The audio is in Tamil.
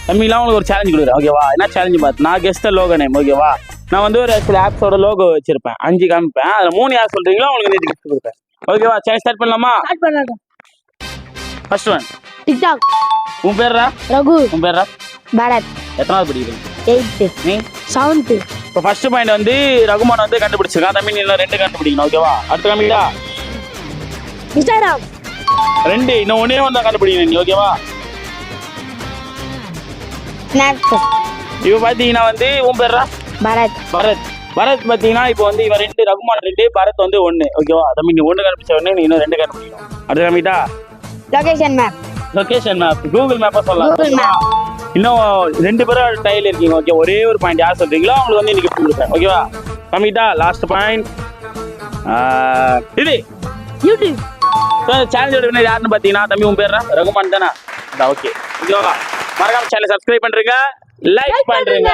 தம்பிலாம் உங்களுக்கு ஒரு சேலஞ்ச் கொடுக்குறேன் ஓகேவா? என்ன சேலஞ்சு பார்த்து நான் கெஸ்ட் லோகோ நேம் ஓகேவா? நான் வந்து ஒரு சில ஆப்ஸோட லோகோ வச்சிருப்பேன், 5 காமிப்பேன். அதில் 3 யார் சொல்றீங்களோ உங்களுக்கு நீ கிஃப்ட் கொடுப்பேன் ஓகேவா? சரி ஸ்டார்ட் பண்ணலாமா? ஸ்டார்ட் பண்ணலாம். First one TikTok. உன் பேர்ரா? ரகு. உன் பேர்ரா? பரத். எத்தனாவது படிக்கிறீங்க? 8th. நீ 7th. இப்போ ஃபர்ஸ்ட் பாயிண்ட் வந்து ரகுமான் வந்து கண்டுபிடிச்சிருக்கான். தம்பி நீ இன்னும் 2 கண்டுபிடிக்கணும் ஓகேவா? அடுத்த காமிடா. இன்ஸ்டாகிராம். 2 இன்னும் 1 வந்தா கண்டுபிடிக்கணும் நீ ஓகேவா? ஸ்னாப்சாட். இப்போ பார்த்தீங்கன்னா வந்து உன் பேர்ரா? பரத். பரத் பார்த்தீங்கன்னா இப்போ வந்து இவன் 2, ரகுமான் 2, பரத் வந்து 1 ஓகேவா? தம்பி நீ 1 கண்டுபிடிச்ச உடனே நீ இன்னும் 2 கண்டுபிடிக்கணும். அடுத்த காமிட்டா. Location map. Location map, Google மேப்பா சொல்லலாம். Google map. இன்னும் 2 பேரும் டைல இருக்கீங்க ஓகே. ஒரே ஒரு பாயிண்ட் யார் சொல்றீங்களோ அவங்களுக்கு வந்து இன்னைக்கு கொடுப்பேன் ஓகேவா? கம்மிட்டா லாஸ்ட் பாயிண்ட். இது யூடியூப். சேலஞ்சோட வின்னர் யாருன்னு பார்த்தீங்கன்னா தம்பி உன் பேர் ரகுமான் தானே? ஓகே ஓகேவா? மறக்காம சேனல் சப்ஸ்கிரைப் பண்றீங்க, லைக் பண்றீங்க.